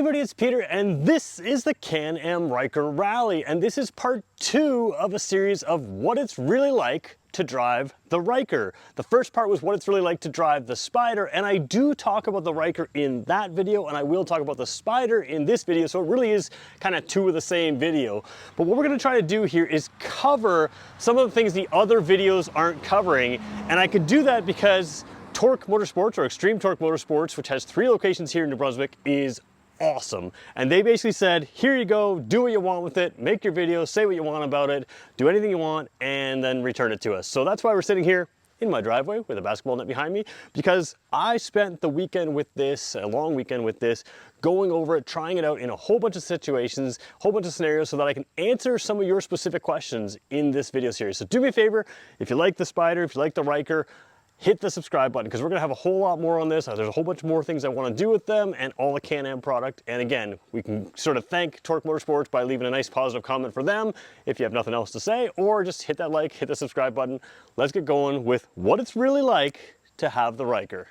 everybody, it's Peter, and this is the Can Am Ryker Rally, and this is part 2 of a series of what it's really like to drive the Ryker. The first part was what it's really like to drive the Spyder, and I do talk about the Ryker in that video, and I will talk about the Spyder in this video, so it really is kind of 2 of the same video. But what we're going to try to do here is cover some of the things the other videos aren't covering, and I could do that because Torque Motorsports, or Extreme Torque Motorsports, which has 3 locations here in New Brunswick, is awesome. And they basically said, here you go, do what you want with it, make your video, say what you want about it, do anything you want, and then return it to us. So that's why we're sitting here in my driveway with a basketball net behind me, because I spent the weekend with this, a long weekend with this, going over it, trying it out in a whole bunch of situations, a whole bunch of scenarios, so that I can answer some of your specific questions in this video series. So do me a favor, if you like the Spyder, if you like the Ryker, hit the subscribe button, because we're gonna have a whole lot more on this. There's a whole bunch more things I wanna do with them and all the Can Am product. And again, we can sort of thank Torque Motorsports by leaving a nice positive comment for them if you have nothing else to say, or just hit that like, hit the subscribe button. Let's get going with what it's really like to have the Ryker.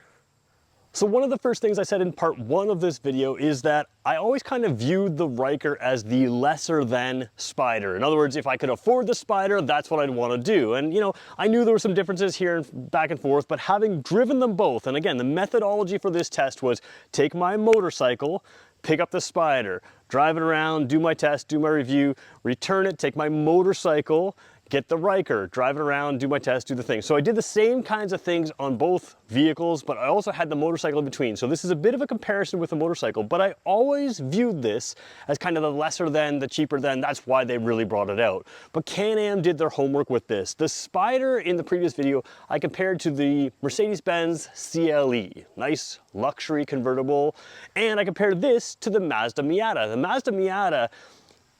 So one of the first things I said in part 1 of this video is that I always kind of viewed the Ryker as the lesser than Spyder. In other words, if I could afford the Spyder, that's what I'd want to do. And you know, I knew there were some differences here and back and forth, but having driven them both, and again, the methodology for this test was take my motorcycle, pick up the Spyder, drive it around, do my test, do my review, return it, take my motorcycle, get the Ryker, drive it around, do my test, do the thing. So I did the same kinds of things on both vehicles, but I also had the motorcycle in between. So this is a bit of a comparison with the motorcycle, but I always viewed this as kind of the lesser than, the cheaper than. That's why they really brought it out. But Can Am did their homework with this. The Spyder in the previous video, I compared to the Mercedes-Benz CLE, nice luxury convertible. And I compared this to the Mazda Miata. The Mazda Miata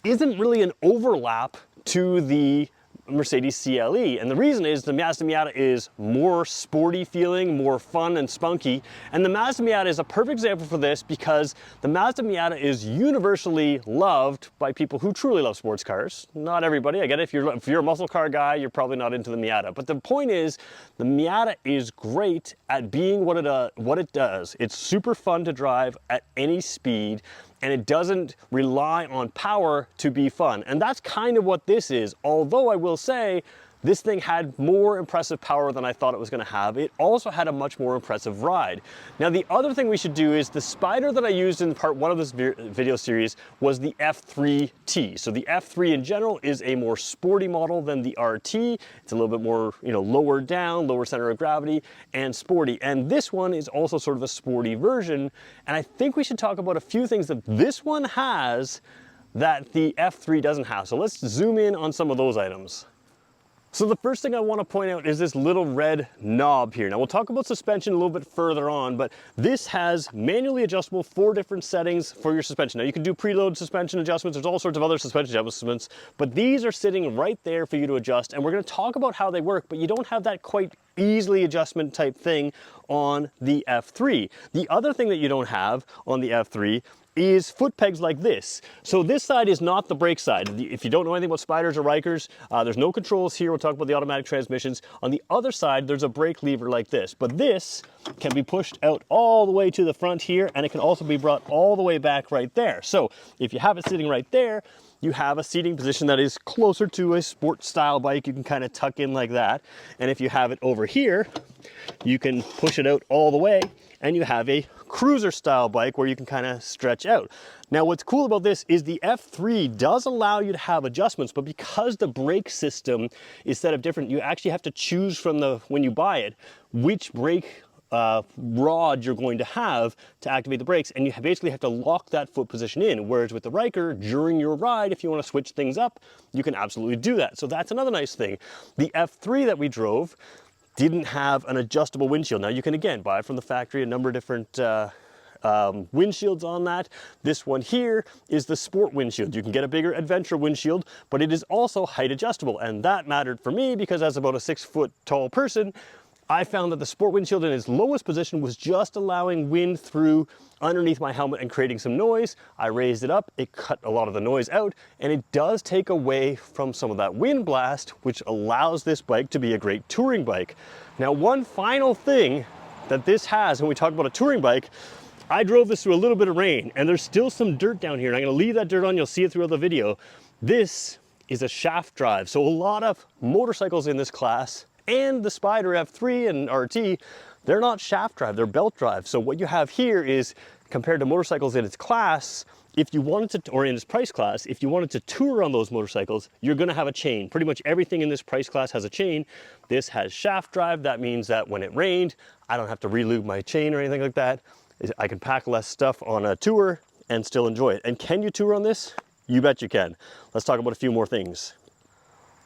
isn't really an overlap to the Mercedes CLE, and the reason is the Mazda Miata is more sporty feeling, more fun and spunky, and the Mazda Miata is a perfect example for this because the Mazda Miata is universally loved by people who truly love sports cars. Not everybody, I get it, if you're a muscle car guy, you're probably not into the Miata, but the point is the Miata is great at being what it does. It's super fun to drive at any speed, and it doesn't rely on power to be fun. And that's kind of what this is. Although I will say, this thing had more impressive power than I thought it was gonna have. It also had a much more impressive ride. Now the other thing we should do is the Spyder that I used in part 1 of this video series was the F3T. So the F3 in general is a more sporty model than the RT. It's a little bit more, you know, lower down, lower center of gravity, and sporty. And this one is also sort of a sporty version. And I think we should talk about a few things that this one has that the F3 doesn't have. So let's zoom in on some of those items. So the first thing I want to point out is this little red knob here. Now we'll talk about suspension a little bit further on, but this has manually adjustable 4 different settings for your suspension. Now you can do preload suspension adjustments, there's all sorts of other suspension adjustments, but these are sitting right there for you to adjust, and we're going to talk about how they work, but you don't have that quite easily adjustment type thing on the F3. The other thing that you don't have on the F3 is foot pegs like this. So this side is not the brake side. If you don't know anything about Spyders or Rykers, there's no controls here. We'll talk about the automatic transmissions. On the other side, there's a brake lever like this, but this can be pushed out all the way to the front here, and it can also be brought all the way back right there. So if you have it sitting right there, you have a seating position that is closer to a sport style bike. You can kind of tuck in like that. And if you have it over here, you can push it out all the way, and you have a cruiser style bike where you can kind of stretch out. Now what's cool about this is the F3 does allow you to have adjustments, but because the brake system is set up different, you actually have to choose from when you buy it, which brake rod you're going to have to activate the brakes, and you basically have to lock that foot position in. Whereas with the Ryker, during your ride, if you want to switch things up, you can absolutely do that. So that's another nice thing. The F3 that we drove didn't have an adjustable windshield. Now you can again buy from the factory a number of different windshields on that. This one here is the sport windshield. You can get a bigger adventure windshield, but it is also height adjustable, and that mattered for me because as about a 6 foot tall person, I found that the sport windshield in its lowest position was just allowing wind through underneath my helmet and creating some noise. I raised it up, it cut a lot of the noise out, and it does take away from some of that wind blast, which allows this bike to be a great touring bike. Now, one final thing that this has when we talk about a touring bike I drove this through a little bit of rain, and there's still some dirt down here, and I'm gonna leave that dirt on, you'll see it throughout the video. This is a shaft drive, so a lot of motorcycles in this class, and the Spyder F3 and RT, they're not shaft drive, they're belt drive. So what you have here is, compared to motorcycles in its class, if you wanted to, or in its price class, if you wanted to tour on those motorcycles, you're gonna have a chain. Pretty much everything in this price class has a chain. This has shaft drive. That means that when it rained, I don't have to re-lube my chain or anything like that. I can pack less stuff on a tour and still enjoy it. And can you tour on this? You bet you can. Let's talk about a few more things.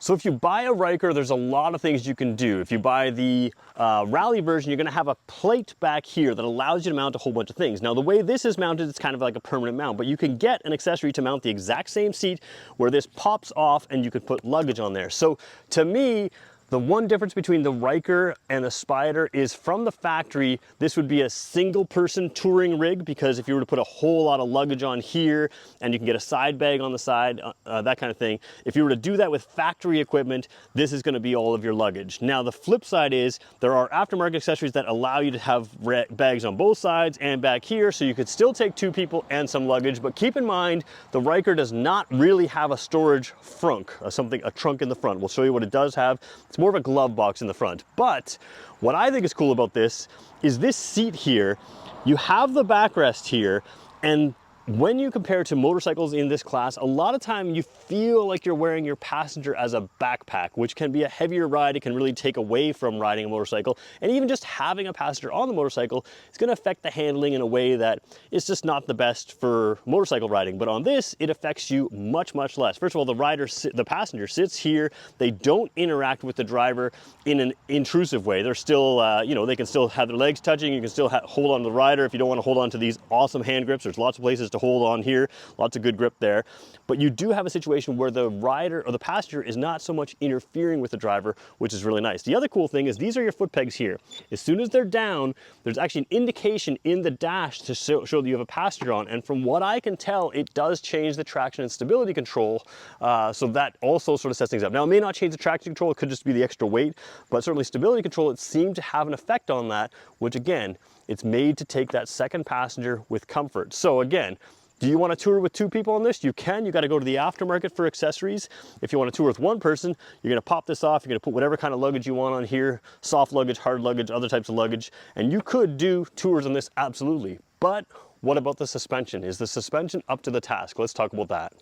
So if you buy a Ryker, there's a lot of things you can do. If you buy the Rally version, you're gonna have a plate back here that allows you to mount a whole bunch of things. Now the way this is mounted, it's kind of like a permanent mount, but you can get an accessory to mount the exact same seat where this pops off and you could put luggage on there. So to me, the one difference between the Ryker and the Spyder is from the factory, this would be a single person touring rig, because if you were to put a whole lot of luggage on here and you can get a side bag on the side, that kind of thing. If you were to do that with factory equipment, this is gonna be all of your luggage. Now the flip side is there are aftermarket accessories that allow you to have bags on both sides and back here, so you could still take 2 people and some luggage, but keep in mind, the Ryker does not really have a storage frunk, a trunk in the front. We'll show you what it does have. It's more of a glove box in the front. But what I think is cool about this is this seat here, you have the backrest here, and when you compare to motorcycles in this class, a lot of time you feel like you're wearing your passenger as a backpack, which can be a heavier ride. It can really take away from riding a motorcycle. And even just having a passenger on the motorcycle is going to affect the handling in a way that is just not the best for motorcycle riding. But on this, it affects you much, much less. First of all, the passenger sits here. They don't interact with the driver in an intrusive way. They're still, you know, they can still have their legs touching. You can still hold on to the rider if you don't want to hold on to these awesome hand grips. There's lots of places to hold on here, lots of good grip there. But you do have a situation where the rider or the passenger is not so much interfering with the driver, which is really nice. The other cool thing is these are your foot pegs here. As soon as they're down, there's actually an indication in the dash to show that you have a passenger on. And from what I can tell, it does change the traction and stability control. So that also sort of sets things up. Now, it may not change the traction control. It could just be the extra weight, but certainly stability control, it seemed to have an effect on that, which again, it's made to take that second passenger with comfort. So again, do you want to tour with 2 people on this? You can. You got to go to the aftermarket for accessories. If you want to tour with 1 person, you're going to pop this off. You're going to put whatever kind of luggage you want on here, soft luggage, hard luggage, other types of luggage. And you could do tours on this, absolutely. But what about the suspension? Is the suspension up to the task? Let's talk about that.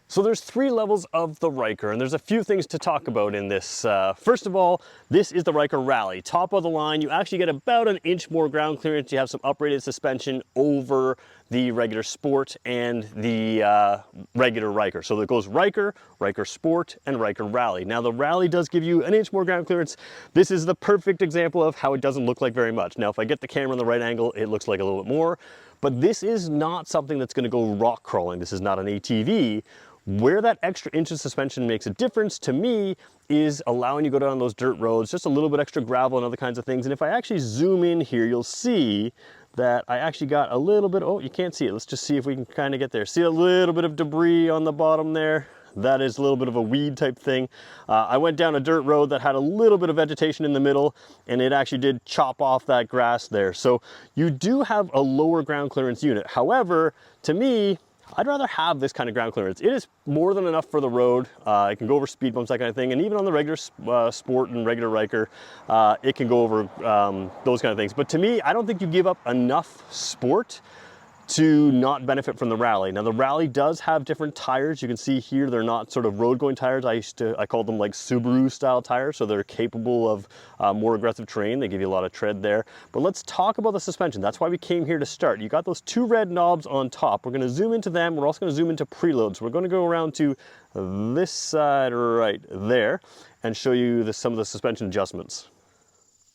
So there's 3 levels of the Ryker, and there's a few things to talk about in this. First of all, this is the Ryker Rally. Top of the line, you actually get about an inch more ground clearance. You have some uprated suspension over the regular Sport and the regular Ryker. So it goes Ryker, Ryker Sport, and Ryker Rally. Now the Rally does give you an inch more ground clearance. This is the perfect example of how it doesn't look like very much. Now if I get the camera in the right angle, it looks like a little bit more, but this is not something that's going to go rock crawling. This is not an ATV. Where that extra inch of suspension makes a difference to me is allowing you to go down those dirt roads, just a little bit extra gravel and other kinds of things. And if I actually zoom in here, you'll see that I actually got a little bit, oh, you can't see it. Let's just see if we can kind of get there. See a little bit of debris on the bottom there? That is a little bit of a weed type thing. I went down a dirt road that had a little bit of vegetation in the middle, and it actually did chop off that grass there. So you do have a lower ground clearance unit. However, to me, I'd rather have this kind of ground clearance. It is more than enough for the road. It can go over speed bumps, that kind of thing. And even on the regular Sport and regular Ryker, it can go over those kind of things. But to me, I don't think you give up enough sport to not benefit from the Rally. Now the Rally does have different tires. You can see here they're not sort of road going tires. I call them like Subaru style tires, so they're capable of more aggressive terrain. They give you a lot of tread there. But let's talk about the suspension. That's why we came here to start. You got those 2 red knobs on top. We're going to zoom into them. We're also going to zoom into preloads. We're going to go around to this side right there and show you some of the suspension adjustments.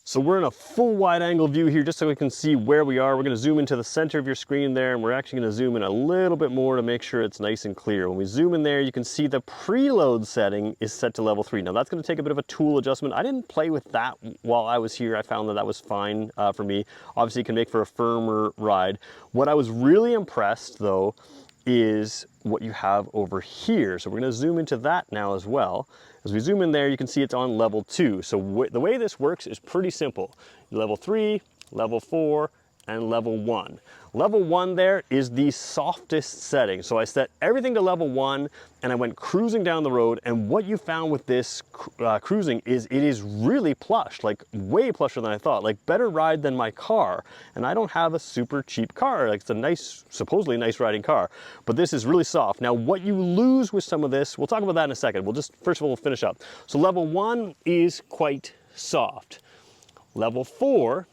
So we're in a full wide angle view here just so we can see where we are. We're going to zoom into the center of your screen there, and we're actually going to zoom in a little bit more to make sure it's nice and clear. When we zoom in there, you can see the preload setting is set to level 3. Now that's going to take a bit of a tool adjustment. I didn't play with that while I was here. I found that that was fine for me. Obviously it can make for a firmer ride. What I was really impressed though is what you have over here. So we're going to zoom into that now as well. As we zoom in there, you can see it's on level 2. So the way this works is pretty simple. Level 3, level 4, and level 1. Level 1 there is the softest setting. So I set everything to level 1 and I went cruising down the road, and what you found with this cruising is it is really plush, like way plusher than I thought, like better ride than my car. And I don't have a super cheap car, like it's a nice, supposedly nice riding car, but this is really soft. Now what you lose with some of this, we'll talk about that in a second. We'll just, first of all, we'll finish up. So level 1 is quite soft. Level 4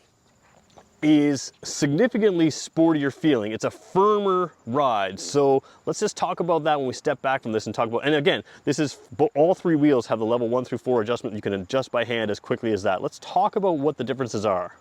is significantly sportier feeling. It's a firmer ride. So let's just talk about that when we step back from this and talk about, and again, this is, all 3 wheels have the level 1 through 4 adjustment. You can adjust by hand as quickly as that. Let's talk about what the differences are.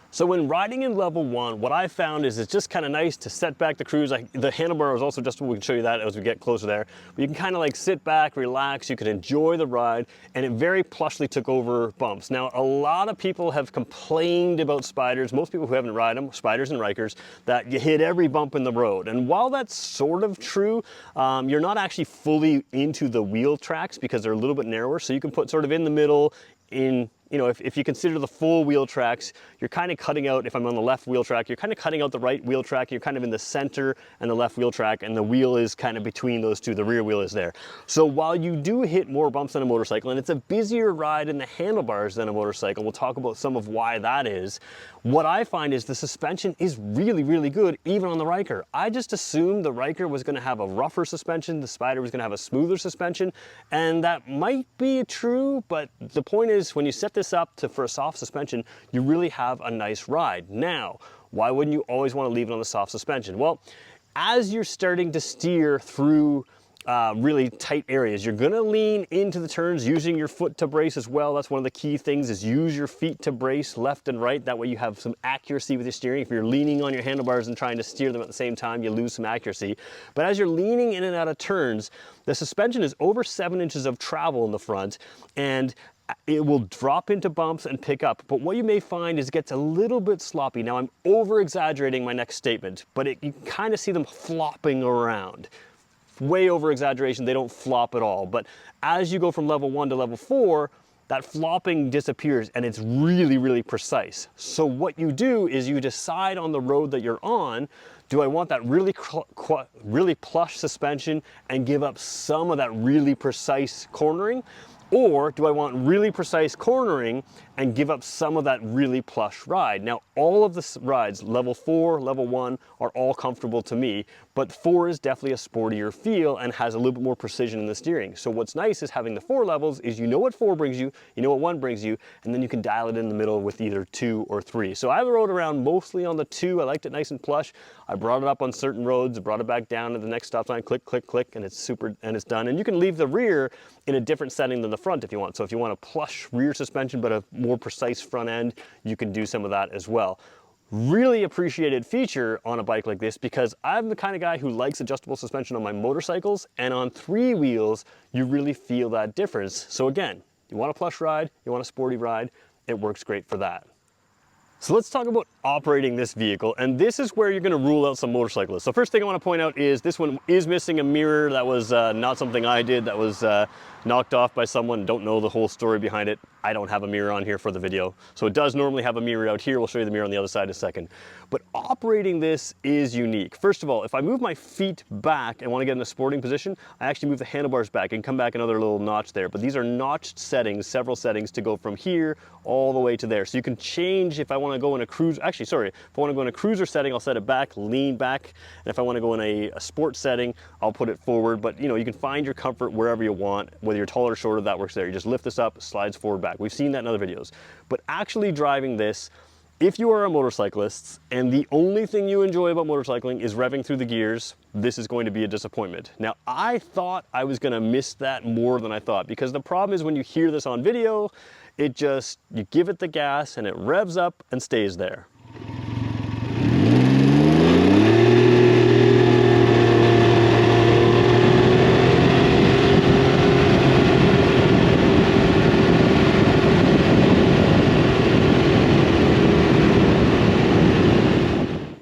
So when riding in level 1, what I found is it's just kind of nice to set back the cruise. The handlebar is also adjustable. We can show you that as we get closer there. But you can kind of like sit back, relax, you can enjoy the ride, and it very plushly took over bumps. Now, a lot of people have complained about Spyders, most people who haven't ridden them, Spyders and Rykers, that you hit every bump in the road. And while that's sort of true, you're not actually fully into the wheel tracks because they're a little bit narrower. So you can put sort of in the middle, in, you know, if you consider the full wheel tracks, you're kind of cutting out, if I'm on the left wheel track, you're kind of cutting out the right wheel track, you're kind of in the center and the left wheel track, and the wheel is kind of between those two, the rear wheel is there. So while you do hit more bumps than a motorcycle, and it's a busier ride in the handlebars than a motorcycle, we'll talk about some of why that is, what I find is the suspension is really, really good, even on the Ryker. I just assumed the Ryker was gonna have a rougher suspension, the Spyder was gonna have a smoother suspension, and that might be true, but the point is, when you set this up for a soft suspension, you really have a nice ride. Now, why wouldn't you always want to leave it on the soft suspension? Well, as you're starting to steer through really tight areas, you're gonna lean into the turns using your foot to brace as well. That's one of the key things, is use your feet to brace left and right. That way you have some accuracy with your steering. If you're leaning on your handlebars and trying to steer them at the same time, you lose some accuracy. But as you're leaning in and out of turns, the suspension is over 7 inches of travel in the front, and it will drop into bumps and pick up. But what you may find is it gets a little bit sloppy. Now, I'm over exaggerating my next statement, but you can kind of see them flopping around. Way over exaggeration, they don't flop at all. But as you go from level 1 to level 4, that flopping disappears and it's really, really precise. So what you do is you decide on the road that you're on, do I want that really plush suspension and give up some of that really precise cornering? Or do I want really precise cornering and give up some of that really plush ride? Now, all of the rides, level 4, level 1, are all comfortable to me, but 4 is definitely a sportier feel and has a little bit more precision in the steering. So what's nice is having the 4 levels is you know what 4 brings you, you know what 1 brings you, and then you can dial it in the middle with either 2 or 3. So I rode around mostly on the 2. I liked it nice and plush. I brought it up on certain roads, brought it back down to the next stop sign, click, click, click, and it's super, and it's done. And you can leave the rear in a different setting than the front if you want. So if you want a plush rear suspension but a more precise front end, you can do some of that as well. Really appreciated feature on a bike like this, because I'm the kind of guy who likes adjustable suspension on my motorcycles, and on 3 wheels, you really feel that difference. So again, you want a plush ride, you want a sporty ride, it works great for that. So let's talk about operating this vehicle, and this is where you're going to rule out some motorcyclists. So first thing I want to point out is this one is missing a mirror. That was not something I did. That was knocked off by someone. Don't know the whole story behind it. I don't have a mirror on here for the video. So it does normally have a mirror out here. We'll show you the mirror on the other side in a second. But operating this is unique. First of all, if I move my feet back and want to get in a sporting position, I actually move the handlebars back and come back another little notch there. But these are notched settings, several settings to go from here all the way to there. So you can change if I want to go in a cruise, actually, sorry, if I want to go in a cruiser setting, I'll set it back, lean back. And if I want to go in a sports setting, I'll put it forward. But you know, you can find your comfort wherever you want, whether you're taller or shorter, that works there. You just lift this up, slides forward, back. We've seen that in other videos. But actually driving this, if you are a motorcyclist and the only thing you enjoy about motorcycling is revving through the gears, this is going to be a disappointment. Now, I thought I was going to miss that more than I thought, because the problem is when you hear this on video, it just, you give it the gas and it revs up and stays there.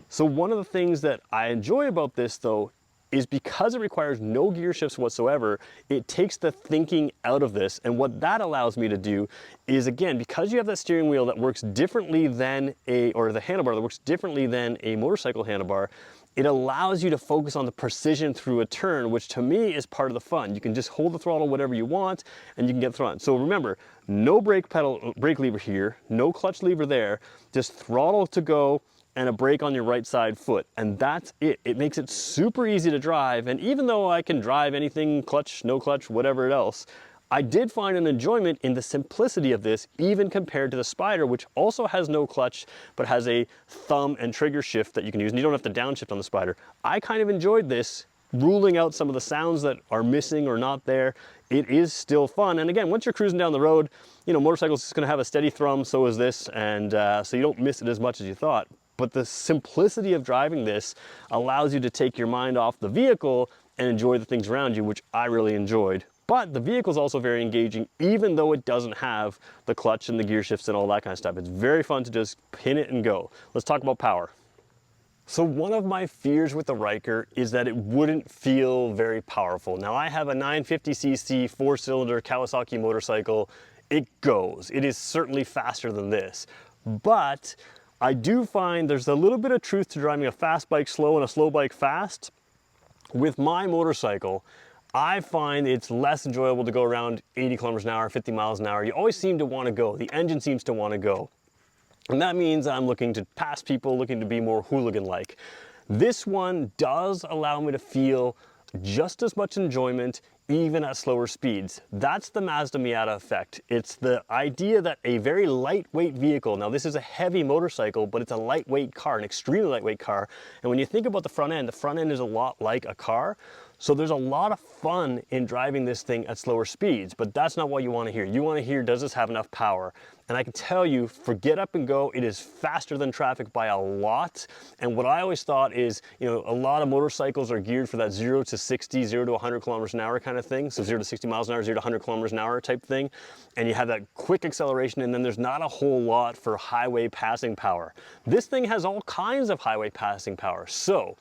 So one of the things that I enjoy about this though is because it requires no gear shifts whatsoever, it takes the thinking out of this. And what that allows me to do is, again, because you have that steering wheel that works differently than or the handlebar that works differently than a motorcycle handlebar, it allows you to focus on the precision through a turn, which to me is part of the fun. You can just hold the throttle whatever you want and you can get thrown. So remember, no brake lever here, no clutch lever there, just throttle to go and a brake on your right side foot. And that's it. It makes it super easy to drive. And even though I can drive anything, clutch, no clutch, whatever else, I did find an enjoyment in the simplicity of this, even compared to the Spyder, which also has no clutch, but has a thumb and trigger shift that you can use, and you don't have to downshift on the Spyder. I kind of enjoyed this, ruling out some of the sounds that are missing or not there. It is still fun, and again, once you're cruising down the road, you know, motorcycles is gonna have a steady thrum, so is this, and so you don't miss it as much as you thought. But the simplicity of driving this allows you to take your mind off the vehicle and enjoy the things around you, which I really enjoyed. But the vehicle is also very engaging, even though it doesn't have the clutch and the gear shifts and all that kind of stuff. It's very fun to just pin it and go. Let's talk about power. So one of my fears with the Ryker is that it wouldn't feel very powerful. Now I have a 950cc 4-cylinder Kawasaki motorcycle. It goes. It is certainly faster than this. But I do find there's a little bit of truth to driving a fast bike slow and a slow bike fast. With my motorcycle, I find it's less enjoyable to go around 80 kilometers an hour, 50 miles an hour. You always seem to want to go. The engine seems to want to go. And that means I'm looking to pass people, looking to be more hooligan-like. This one does allow me to feel just as much enjoyment even at slower speeds. That's the Mazda Miata effect. It's the idea that a very lightweight vehicle, now this is a heavy motorcycle, but it's a lightweight car, an extremely lightweight car. And when you think about the front end is a lot like a car. So there's a lot of fun in driving this thing at slower speeds, but that's not what you want to hear. You want to hear, does this have enough power? And I can tell you, for get up and go, it is faster than traffic by a lot. And what I always thought is, you know, a lot of motorcycles are geared for that 0 to 60, 0 to 100 kilometers an hour kind of thing. So 0 to 60 miles an hour, 0 to 100 kilometers an hour type thing. And you have that quick acceleration, and then there's not a whole lot for highway passing power. This thing has all kinds of highway passing power. So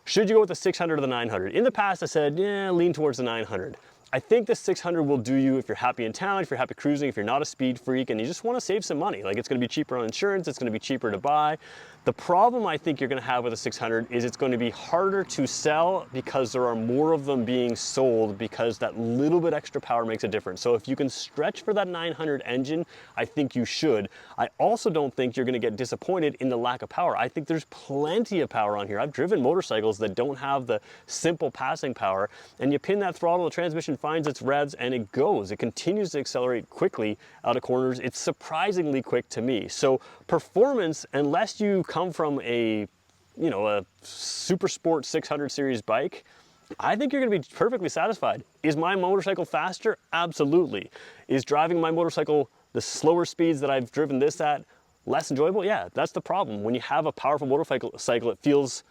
should you go with the 600 or the 900? In the past, I said, yeah, lean towards the 900. I think the 600 will do you if you're happy in town, if you're happy cruising, if you're not a speed freak and you just want to save some money. Like, it's going to be cheaper on insurance, it's going to be cheaper to buy. The problem I think you're going to have with a 600 is it's going to be harder to sell because there are more of them being sold, because that little bit extra power makes a difference. So if you can stretch for that 900 engine, I think you should. I also don't think you're going to get disappointed in the lack of power. I think there's plenty of power on here. I've driven motorcycles that don't have the simple passing power, and you pin that throttle, the transmission finds its revs and it goes. It continues to accelerate quickly out of corners. It's surprisingly quick to me. So performance, unless you come from a super sport 600 series bike, I think you're going to be perfectly satisfied. Is my motorcycle faster? Absolutely. Is driving my motorcycle the slower speeds that I've driven this at less enjoyable? Yeah, that's the problem. When you have a powerful motorcycle, it feels,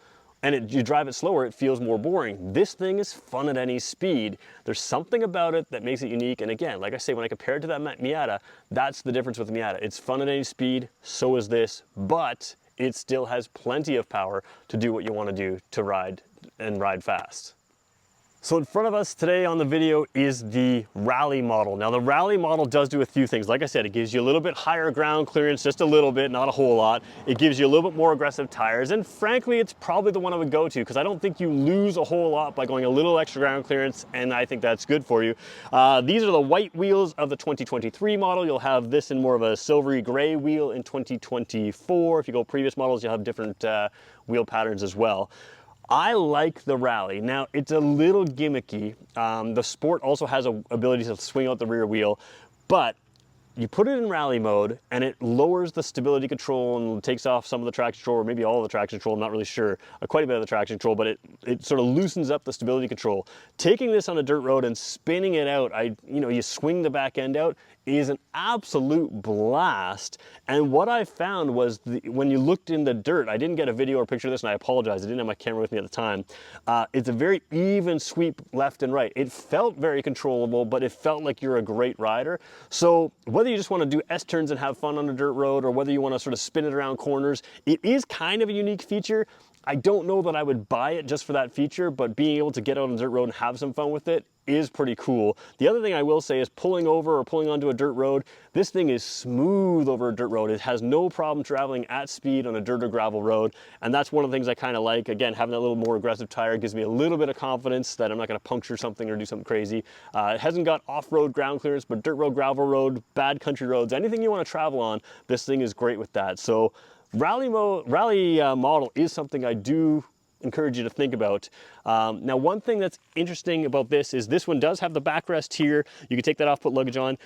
and you drive it slower, it feels more boring. This thing is fun at any speed. There's something about it that makes it unique. And again, like I say, when I compare it to that Miata, that's the difference with the Miata. It's fun at any speed, so is this, but it still has plenty of power to do what you want to do to ride and ride fast. So in front of us today on the video is the Rally model. Now the Rally model does do a few things. Like I said, it gives you a little bit higher ground clearance, just a little bit, not a whole lot. It gives you a little bit more aggressive tires, and frankly, it's probably the one I would go to because I don't think you lose a whole lot by going a little extra ground clearance, and I think that's good for you. These are the white wheels of the 2023 model. You'll have this in more of a silvery gray wheel in 2024. If you go previous models, you'll have different wheel patterns as well. I like the Rally. Now, it's a little gimmicky. The Sport also has an ability to swing out the rear wheel, but you put it in Rally mode and it lowers the stability control and takes off some of the traction control, or maybe all of the traction control, I'm not really sure, quite a bit of the traction control, but it sort of loosens up the stability control. Taking this on a dirt road and spinning it out, you swing the back end out, is an absolute blast. And what I found was when you looked in the dirt, I didn't get a video or picture of this, and I apologize, I didn't have my camera with me at the time. It's a very even sweep left and right. It felt very controllable, but it felt like you're a great rider. So whether you just want to do S-turns and have fun on a dirt road, or whether you want to sort of spin it around corners, it is kind of a unique feature. I don't know that I would buy it just for that feature, but being able to get out on the dirt road and have some fun with it is pretty cool. The other thing I will say is pulling over or pulling onto a dirt road, this thing is smooth over a dirt road. It has no problem traveling at speed on a dirt or gravel road, and that's one of the things I kind of like. Again, having that little more aggressive tire gives me a little bit of confidence that I'm not going to puncture something or do something crazy. It hasn't got off-road ground clearance, but dirt road, gravel road, bad country roads, anything you want to travel on, this thing is great with that. So rally model is something I do encourage you to think about. Now, one thing that's interesting about this is this one does have the backrest here. You can take that off, put luggage on.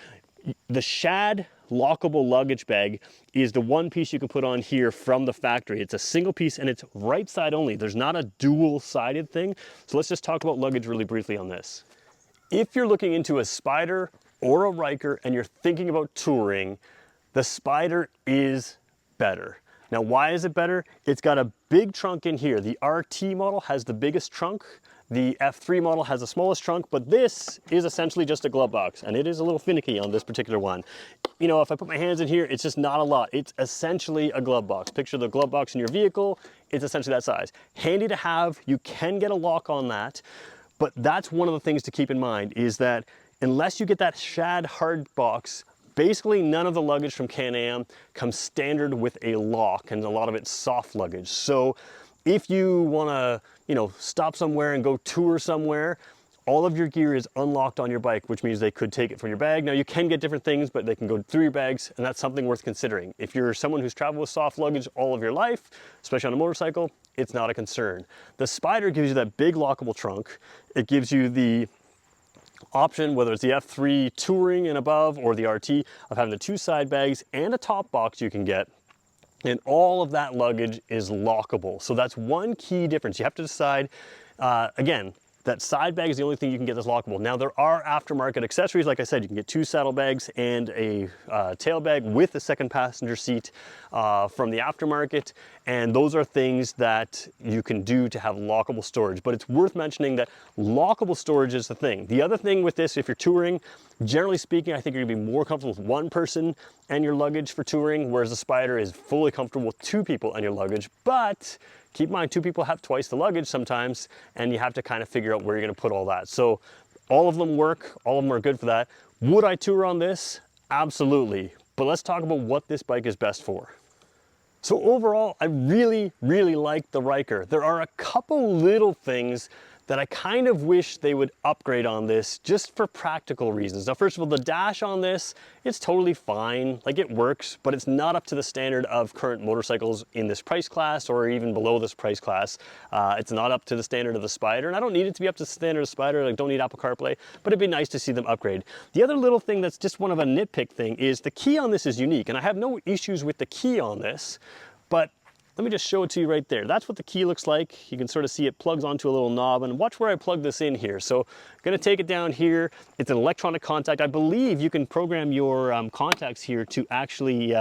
The shad lockable luggage bag is the one piece you can put on here from the factory. It's a single piece and it's right side only. There's not a dual sided thing. So let's just talk about luggage really briefly on this. If you're looking into a Spyder or a Ryker and you're thinking about touring, the Spyder is better. Now, why is it better? It's got a big trunk in here. The RT model has the biggest trunk. The F3 model has the smallest trunk, but this is essentially just a glove box, and it is a little finicky on this particular one. You know, if I put my hands in here, it's just not a lot. It's essentially a glove box. Picture the glove box in your vehicle. It's essentially that size. Handy to have. You can get a lock on that, but that's one of the things to keep in mind is that unless you get that shad hard box, basically none of the luggage from Can Am comes standard with a lock, and a lot of it's soft luggage. So if you want to, you know, stop somewhere and go tour somewhere, all of your gear is unlocked on your bike, which means they could take it from your bag. Now, you can get different things, but they can go through your bags, and that's something worth considering. If you're someone who's traveled with soft luggage all of your life, especially on a motorcycle, it's not a concern. The Spyder gives you that big lockable trunk. It gives you the option, whether it's the F3 touring and above or the RT, of having the two side bags and a top box you can get, and all of that luggage is lockable. So that's one key difference. You have to decide, again, that side bag is the only thing you can get that's lockable. Now, there are aftermarket accessories. Like I said, you can get two saddlebags and a tail bag with a second passenger seat from the aftermarket. And those are things that you can do to have lockable storage. But it's worth mentioning that lockable storage is the thing. The other thing with this, if you're touring, generally speaking, I think you're gonna be more comfortable with one person and your luggage for touring, whereas the Spyder is fully comfortable with two people and your luggage. But keep in mind, two people have twice the luggage sometimes, and you have to kind of figure out where you're gonna put all that. So all of them work, all of them are good for that. Would I tour on this? Absolutely. But let's talk about what this bike is best for. So overall, I really, really like the Ryker. There are a couple little things that I kind of wish they would upgrade on this just for practical reasons. Now, first of all, the dash on this, it's totally fine, like it works, but it's not up to the standard of current motorcycles in this price class or even below this price class. It's not up to the standard of the Spyder, and I don't need it to be up to the standard of the Spyder. I don't need Apple CarPlay, but it'd be nice to see them upgrade. The other little thing that's just one of a nitpick thing is the key on this is unique, and I have no issues with the key on this, but let me just show it to you right there. That's what the key looks like. You can sort of see it plugs onto a little knob, and watch where I plug this in here. So I'm gonna take it down here. It's an electronic contact. I believe you can program your contacts here to actually,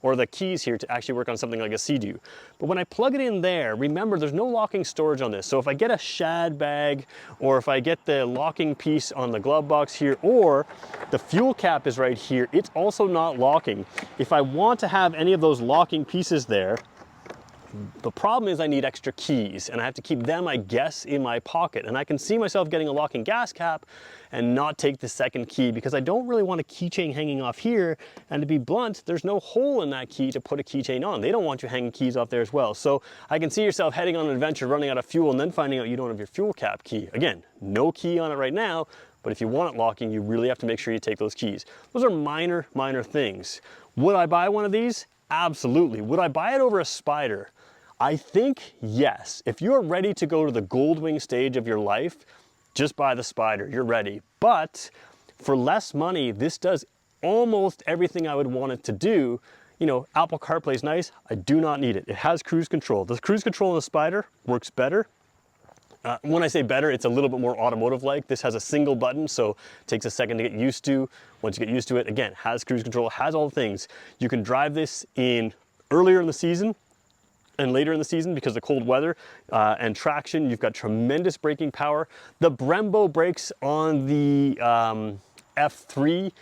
or the keys here to actually work on something like a Sea-Doo. But when I plug it in there, remember there's no locking storage on this. So if I get a shad bag, or if I get the locking piece on the glove box here, or the fuel cap is right here, it's also not locking. If I want to have any of those locking pieces there, the problem is I need extra keys, and I have to keep them, I guess, in my pocket. And I can see myself getting a locking gas cap and not take the second key because I don't really want a keychain hanging off here. And to be blunt, there's no hole in that key to put a keychain on. They don't want you hanging keys off there as well. So I can see yourself heading on an adventure, running out of fuel, and then finding out you don't have your fuel cap key. Again, no key on it right now, but if you want it locking, you really have to make sure you take those keys. Those are minor, minor things. Would I buy one of these? Absolutely. Would I buy it over a Spyder? I think yes. If you're ready to go to the Goldwing stage of your life, just buy the Spyder, you're ready. But for less money, this does almost everything I would want it to do. You know, Apple CarPlay is nice. I do not need it. It has cruise control. The cruise control in the Spyder works better. When I say better, it's a little bit more automotive-like. This has a single button, so it takes a second to get used to. Once you get used to it, again, has cruise control, has all the things. You can drive this in earlier in the season and later in the season because of the cold weather and traction. You've got tremendous braking power. The Brembo brakes on the F3,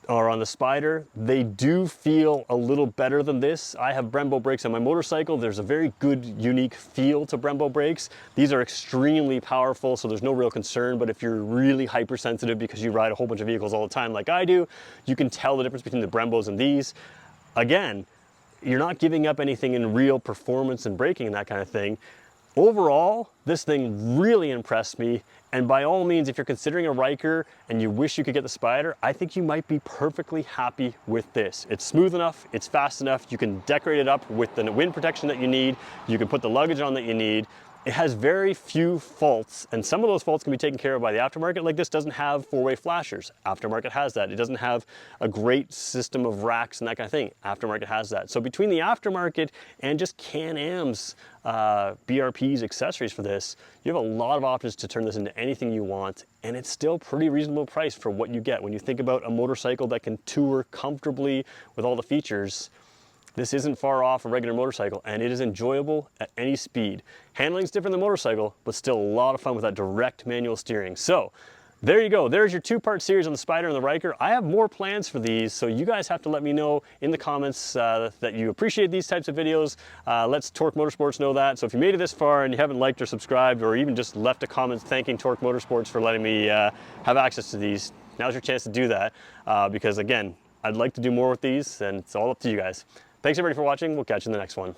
or on the Spyder, they do feel a little better than this. I have Brembo brakes on my motorcycle. There's a very good, unique feel to Brembo brakes. These are extremely powerful, so there's no real concern, but if you're really hypersensitive because you ride a whole bunch of vehicles all the time like I do, you can tell the difference between the Brembos and these. Again, you're not giving up anything in real performance and braking and that kind of thing. Overall, this thing really impressed me, and by all means, if you're considering a Ryker and you wish you could get the Spyder, I think you might be perfectly happy with this. It's smooth enough, it's fast enough, you can decorate it up with the wind protection that you need, you can put the luggage on that you need. It has very few faults, and some of those faults can be taken care of by the aftermarket. Like this doesn't have four-way flashers. Aftermarket has that. It doesn't have a great system of racks and that kind of thing. Aftermarket has that. So between the aftermarket and just Can Am's BRP's accessories for this, you have a lot of options to turn this into anything you want, and it's still pretty reasonable price for what you get. When you think about a motorcycle that can tour comfortably with all the features, this isn't far off a regular motorcycle, and it is enjoyable at any speed. Handling's different than motorcycle, but still a lot of fun with that direct manual steering. So there you go. There's your two-part series on the Spyder and the Ryker. I have more plans for these, so you guys have to let me know in the comments that you appreciate these types of videos. Let's Torque Motorsports know that. So if you made it this far and you haven't liked or subscribed, or even just left a comment thanking Torque Motorsports for letting me have access to these, now's your chance to do that. Because again, I'd like to do more with these, and it's all up to you guys. Thanks everybody for watching. We'll catch you in the next one.